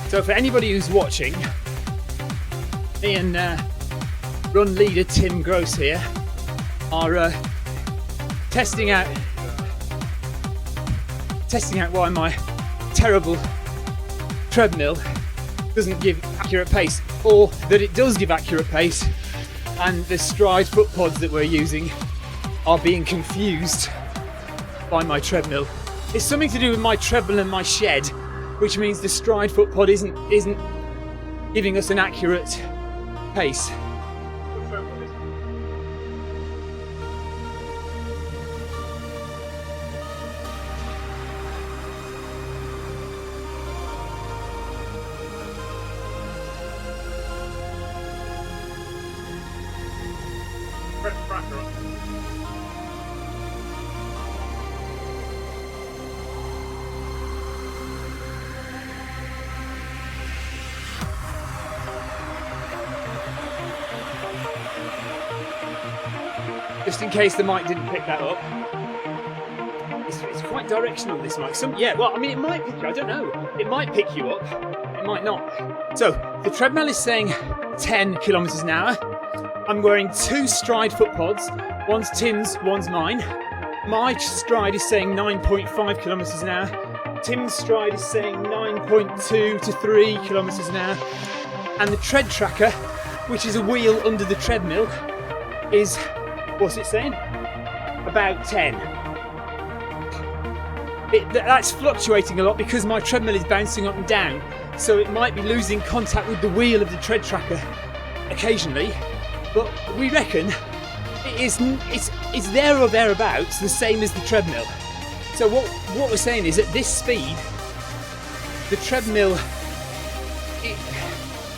So for anybody who's watching, me and run leader Tim Gross here are testing out why my terrible treadmill doesn't give accurate pace, or that it does give accurate pace and the Stryd Footpods that we're using are being confused by my treadmill. It's something to do with my treadmill and my shed, which means the Stryd Footpod isn't giving us an accurate pace. Just in case the mic didn't pick that up. It's quite directional, this mic. It might pick you, I don't know. It might pick you up, it might not. So, the treadmill is saying 10 kilometers an hour. I'm wearing 2 Stryd Footpods. One's Tim's, one's mine. My Stryd is saying 9.5 kilometers an hour. Tim's Stryd is saying 9.2 to 3 kilometers an hour. And the Treadtracker, which is a wheel under the treadmill, is, what's it saying? About 10. That's fluctuating a lot because my treadmill is bouncing up and down, so it might be losing contact with the wheel of the Treadtracker occasionally, but we reckon it's there or thereabouts the same as the treadmill. So what we're saying is at this speed, the treadmill,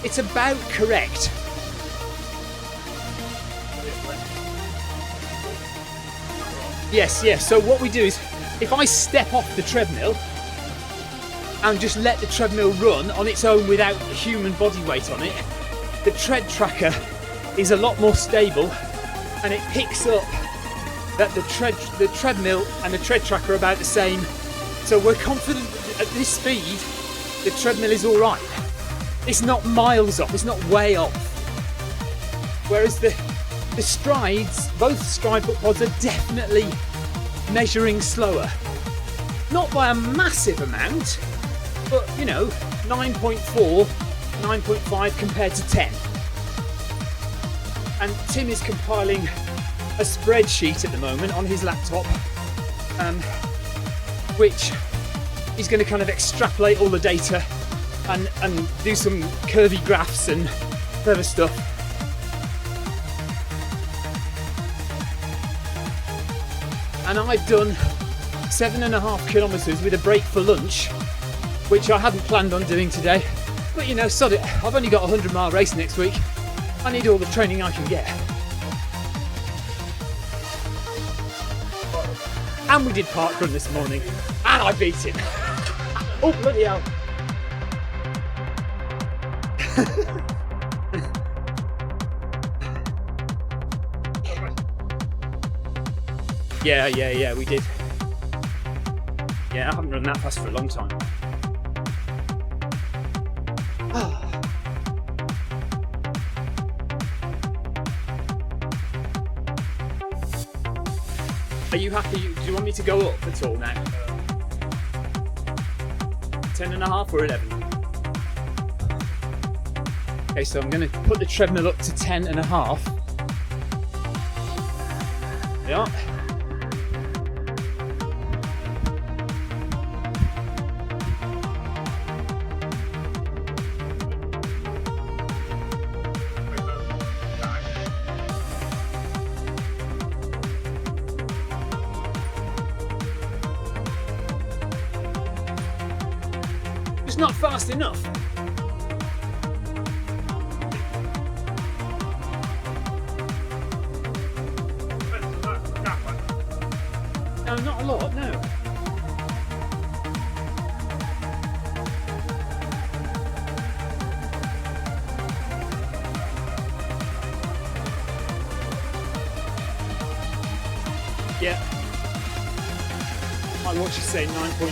it's about correct. Yes. So what we do is, if I step off the treadmill and just let the treadmill run on its own without human body weight on it, the Treadtracker is a lot more stable, and it picks up that the treadmill and the Treadtracker are about the same. So we're confident that at this speed, the treadmill is all right. It's not miles off. It's not way off. Whereas the strides, both Stryd Footpods are definitely measuring slower. Not by a massive amount, but 9.4, 9.5 compared to 10. And Tim is compiling a spreadsheet at the moment on his laptop, which he's going to kind of extrapolate all the data and do some curvy graphs and clever stuff. And I've done 7.5 kilometres with a break for lunch, which I hadn't planned on doing today. But sod it, I've only got a 100-mile race next week. I need all the training I can get. And we did parkrun this morning, and I beat him. Oh, bloody hell. Yeah, we did. Yeah, I haven't run that fast for a long time. Are you happy? Do you want me to go up at all now? 10.5 or 11? Okay, so I'm going to put the treadmill up to 10.5. Yeah. Not fast enough. No, not a lot, no. Yeah. My watch is saying 9.9,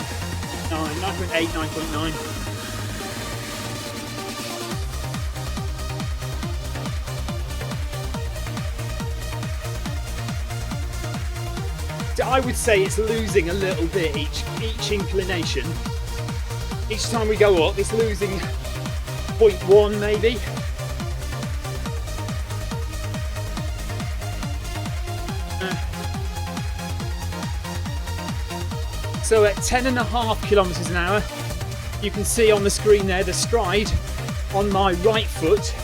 9.8, 9.9. I would say it's losing a little bit each inclination. Each time we go up, it's losing 0.1 maybe. So at 10.5 kilometers an hour, you can see on the screen there the stride on my right foot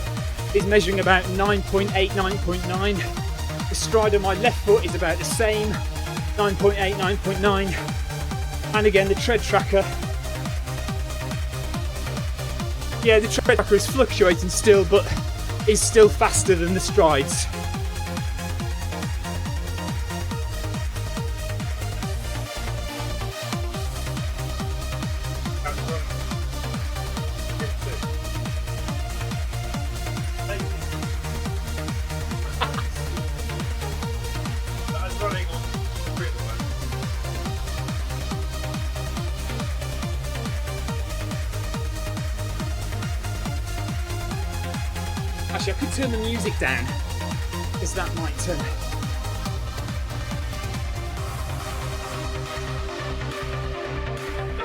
is measuring about 9.8, 9.9. The stride on my left foot is about the same, 9.8, 9.9. And again, the Treadtracker. Yeah, the Treadtracker is fluctuating still, but is still faster than the strides. Actually, I could turn the music down, because that might turn.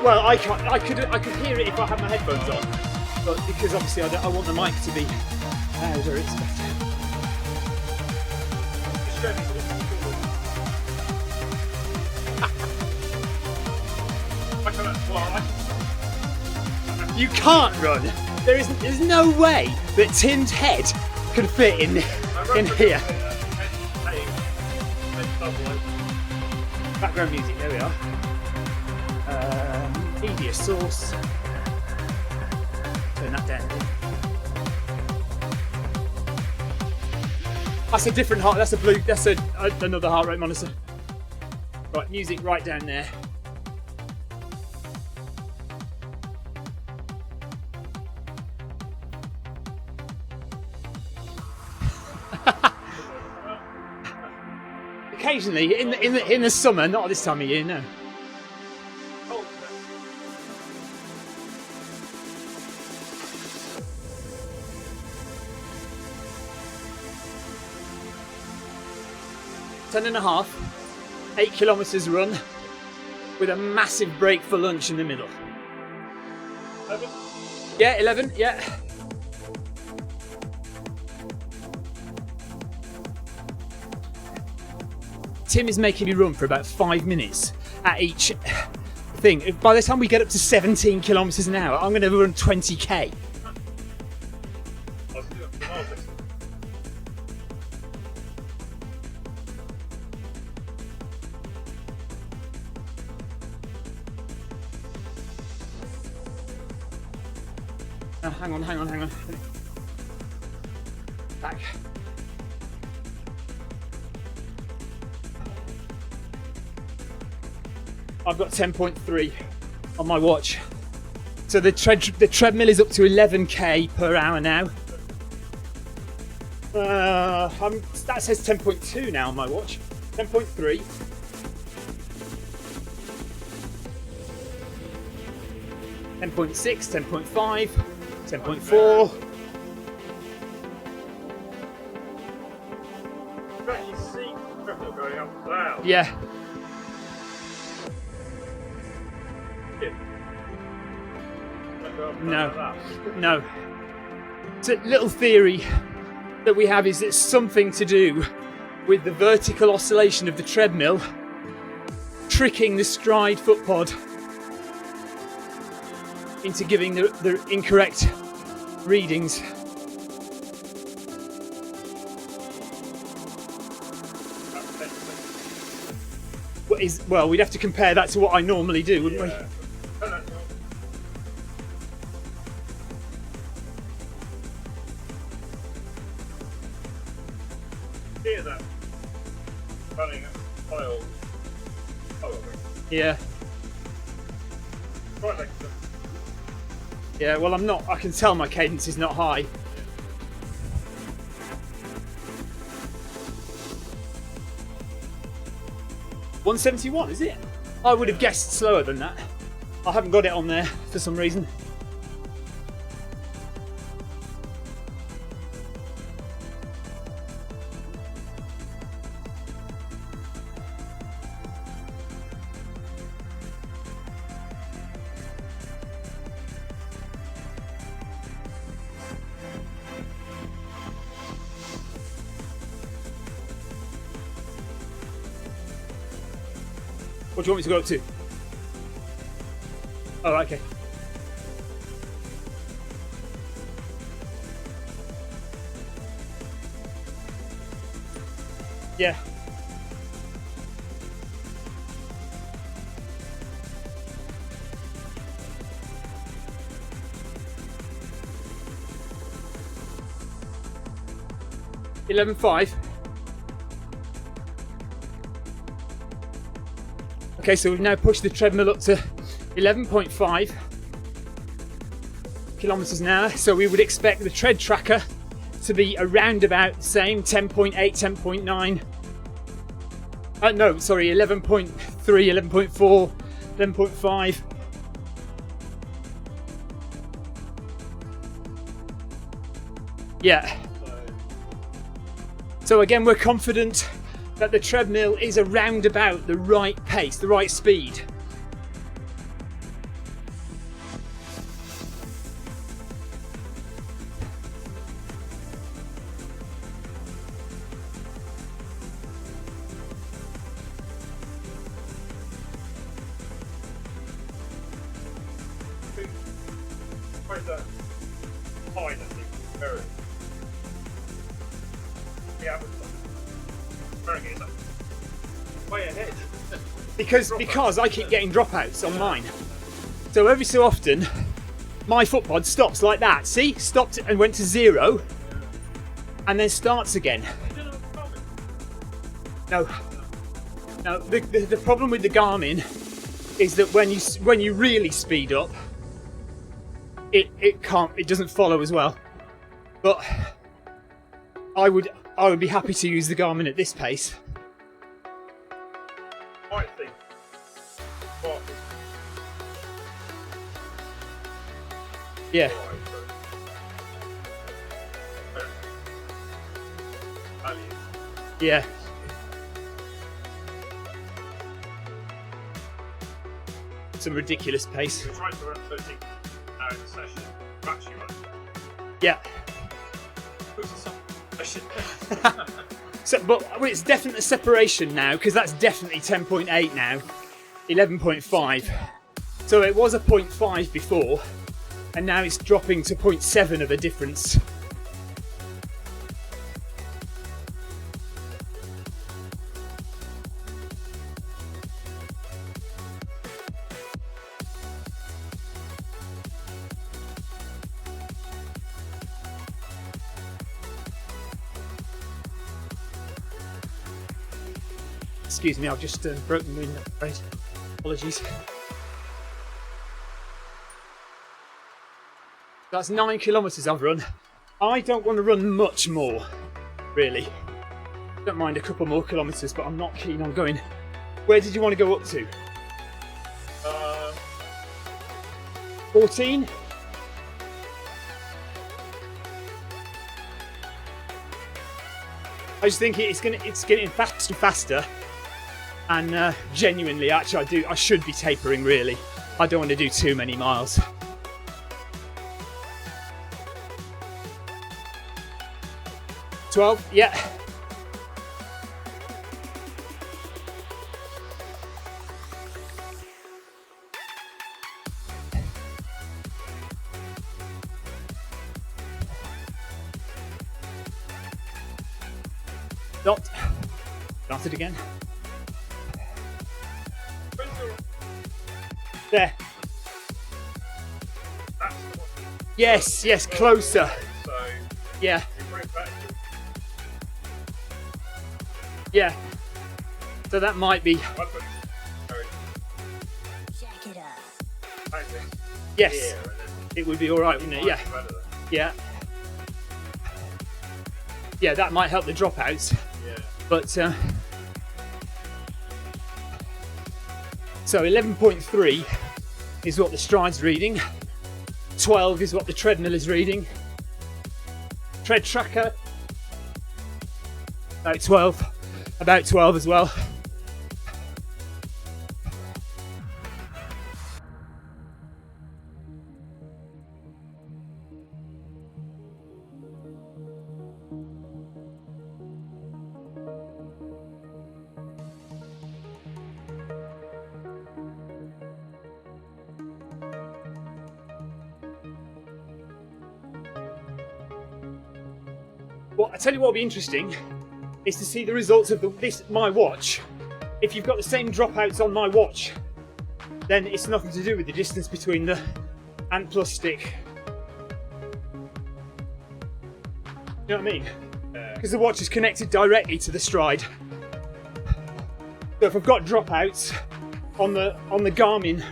Well, I can't. I could hear it if I had my headphones on, but because obviously I want the mic to be louder, it's better. You can't run. There's no way that Tim's head could fit in here. Background music, there we are. Media source. Turn that down. That's a different heart. That's a blue. That's another heart rate monitor. Right, music right down there. Occasionally, in the summer, not at this time of year, no. Ten and a half, 8 kilometers run, with a massive break for lunch in the middle. 11? Yeah, 11. Yeah. Tim is making me run for about 5 minutes at each thing. By the time we get up to 17 kilometers an hour, I'm going to run 20k. Hang on. Back. I've got 10.3 on my watch. So the treadmill is up to 11k per hour now. That says 10.2 now on my watch. 10.3. 10.6, 10.5, 10.4. Yeah. No. It's a little theory that we have is it's something to do with the vertical oscillation of the treadmill tricking the Stryd Footpod into giving the incorrect readings. Well, we'd have to compare that to what I normally do, wouldn't we? Hear that? Running a pile. Yeah. Right next to them. Yeah, well, I can tell my cadence is not high. Yeah. 171, is it? I would have guessed slower than that. I haven't got it on there for some reason. What do you want me to go up to? Oh, okay. Yeah. $11.5. Okay, so we've now pushed the treadmill up to 11.5 kilometers an hour. So we would expect the Treadtracker to be around about the same, 10.8, 10.9. No, sorry, 11.3, 11.4, 11.5. Yeah. So again, we're confident that the treadmill is around about the right pace, the right speed. Where's that height, I think, very. Yeah, very good. Way ahead. Because I keep getting dropouts on mine. So every so often, my footpod stops like that. See? Stopped and went to 0, and then starts again. No. No, the problem with the Garmin is that when you really speed up, it doesn't follow as well. But I would be happy to use the Garmin at this pace. I think. What? Yeah. Yeah. Some ridiculous pace. We're trying to run 13 hours a session. Actually, right? Yeah. So, but it's definitely a separation now, because that's definitely 10.8 now, 11.5. So it was a 0.5 before, and now it's dropping to 0.7 of a difference. Excuse me, I've just broken the window. Right. Apologies. That's 9 kilometres I've run. I don't want to run much more, really. Don't mind a couple more kilometres, but I'm not keen on going. Where did you want to go up to? 14? I just think it's getting faster and faster. And genuinely, actually, I should be tapering, really. I don't want to do too many miles. $12, yeah. Stopped. Started again. There. Yes, yes, closer. Yeah. Yeah. So that might be. Yes. It would be alright, wouldn't it? Yeah. Yeah. Yeah, that might help the dropouts. Yeah. But so 11.3 is what the Stryd's reading. 12 is what the treadmill is reading. Treadtracker about 12 as well. Well, I tell you what would be interesting is to see the results of my watch. If you've got the same dropouts on my watch, then it's nothing to do with the distance between the Ant Plus stick. You know what I mean? Because the watch is connected directly to the Stryd. So if I've got dropouts on the Garmin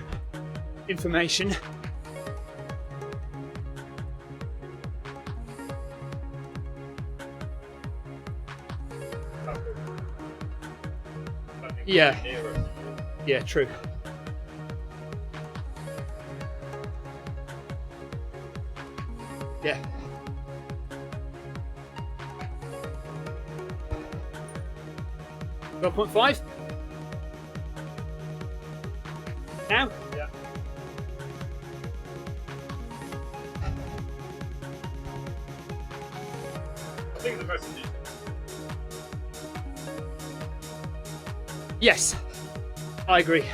information, yeah, yeah, true. Yeah. .5 now? Yeah. I think the message is Yes, I agree.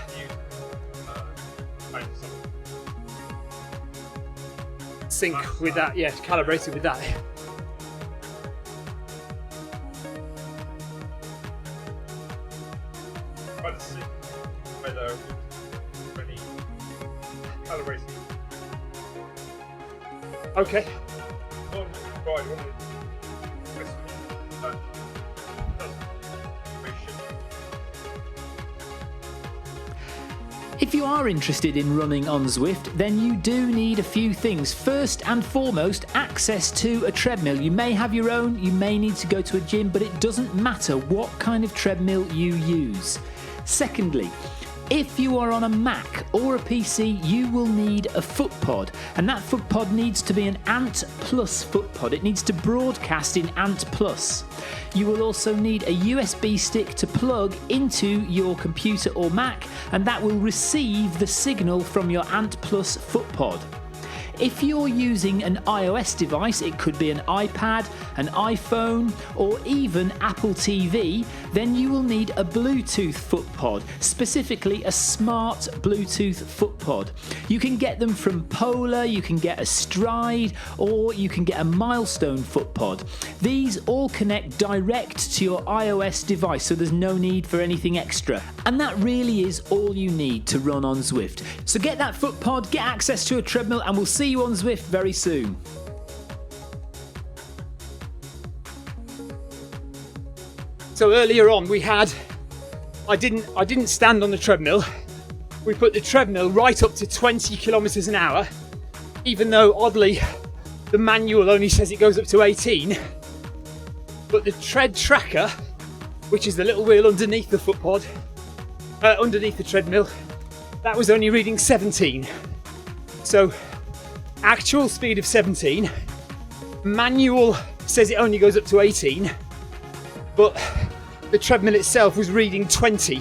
Sync with that, yeah, calibrated with that. try to see whether any calibration. Okay. If you are interested in running on Zwift, then you do need a few things. First and foremost, access to a treadmill. You may have your own, you may need to go to a gym, but it doesn't matter what kind of treadmill you use. Secondly, if you are on a Mac or a PC, you will need a footpod, and that footpod needs to be an Ant Plus footpod. It needs to broadcast in Ant Plus. You will also need a USB stick to plug into your computer or Mac, and that will receive the signal from your Ant Plus footpod. If you're using an iOS device, it could be an iPad, an iPhone, or even Apple TV, then you will need a Bluetooth footpod, specifically a smart Bluetooth footpod. You can get them from Polar, you can get a Stryd, or you can get a Milestone footpod. These all connect direct to your iOS device, so there's no need for anything extra. And that really is all you need to run on Zwift. So get that footpod, get access to a treadmill, and we'll see you on Zwift very soon. So earlier on I didn't stand on the treadmill. We put the treadmill right up to 20 kilometers an hour, even though oddly the manual only says it goes up to 18. But the Treadtracker, which is the little wheel underneath the footpod, underneath the treadmill, that was only reading 17. So actual speed of 17, manual says it only goes up to 18, but the treadmill itself was reading 20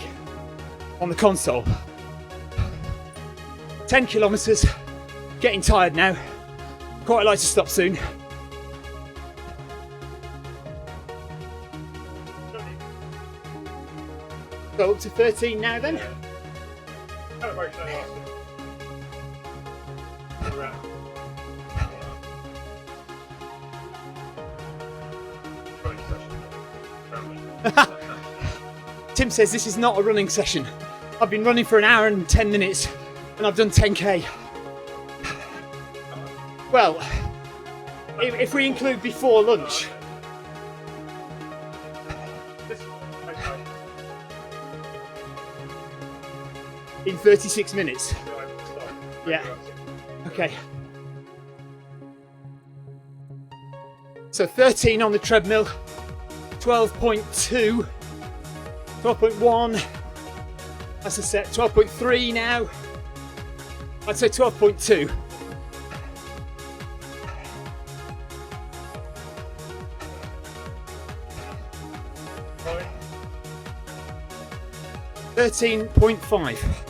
on the console. 10 kilometers, getting tired now, quite like to stop soon. So up to 13 now then? Calibration I asked him. Around. Tim says this is not a running session. I've been running for an hour and 10 minutes and I've done 10k. Well, if we include before lunch. In 36 minutes. Yeah. Okay. So 13 on the treadmill, 12.2, 12.1, that's a set, 12.3 now. I'd say 12.2. Right. 13.5.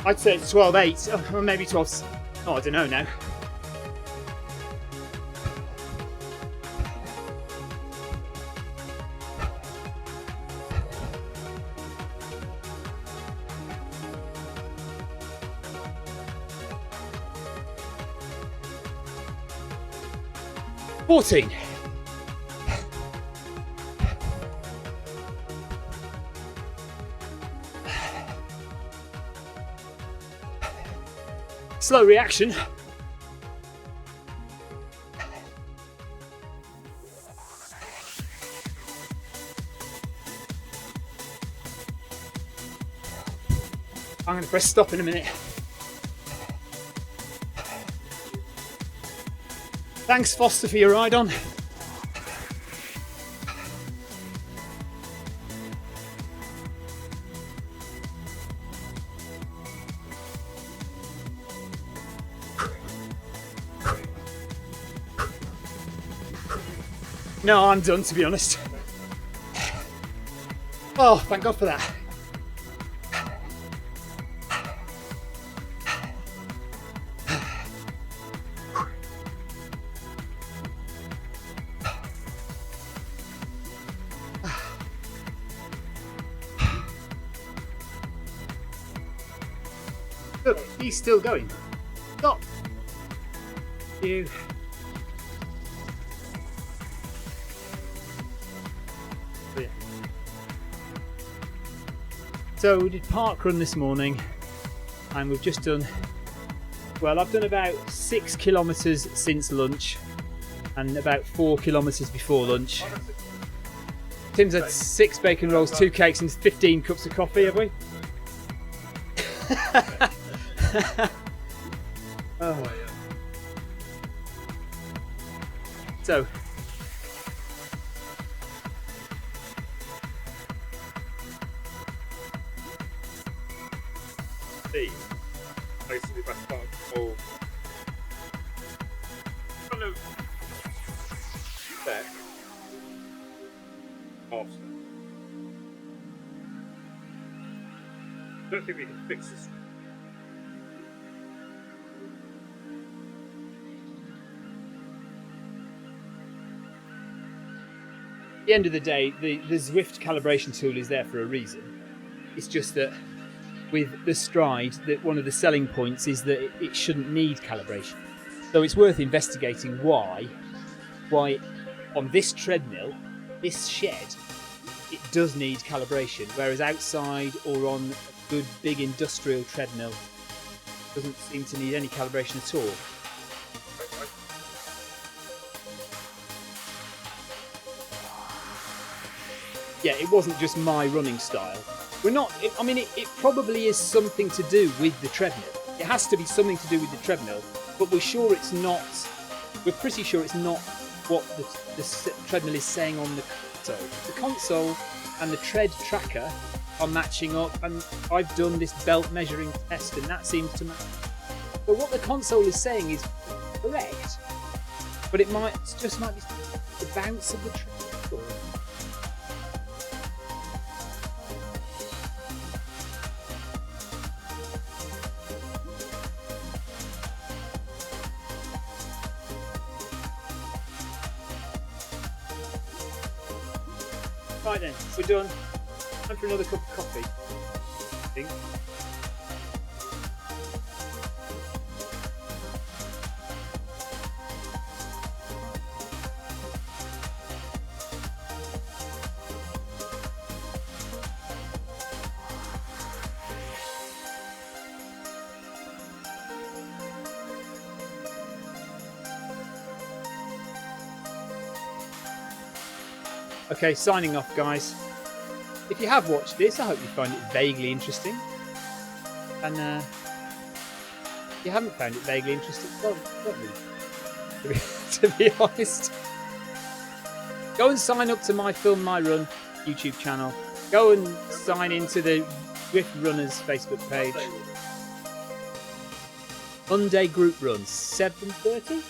I'd say it's 12.8, or maybe 12. Oh, I don't know now. $14. Slow reaction. I'm going to press stop in a minute. Thanks, Foster, for your ride on. No, I'm done, to be honest. Oh, thank God for that. Look, he's still going. Stop. You. So we did park run this morning, and we've just done, well, I've done about 6 kilometres since lunch and about 4 kilometres before lunch. Tim's had 6 bacon rolls, 2 cakes and 15 cups of coffee, have we? Oh. So basically back part or kind of step, half step. Don't think we can fix this. at the end of the day, the Zwift calibration tool is there for a reason. It's just that with the Stryd, that one of the selling points is that it shouldn't need calibration. So it's worth investigating why on this treadmill, this shed, it does need calibration, whereas outside or on a good big industrial treadmill, it doesn't seem to need any calibration at all. Yeah, it wasn't just my running style. We're not, I mean, it probably is something to do with the treadmill. It has to be something to do with the treadmill, but we're sure it's not, we're pretty sure it's not what the treadmill is saying on the console. The console and the Treadtracker are matching up, and I've done this belt measuring test and that seems to match. But what the console is saying is correct, but it just might be the bounce of the treadmill. Right then, we're done. Time for another cup of coffee, I think. Okay, signing off, guys. If you have watched this, I hope you find it vaguely interesting. And if you haven't found it vaguely interesting, well, don't really, to be honest. Go and sign up to My Film My Run YouTube channel. Go and sign into the Zwift Runners Facebook page. Monday group runs, 7:30?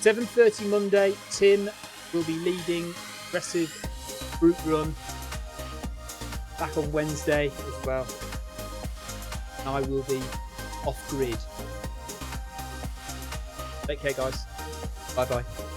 7:30 Monday. Tim will be leading aggressive group run back on Wednesday as well. and I will be off grid. Take care, guys. Bye bye.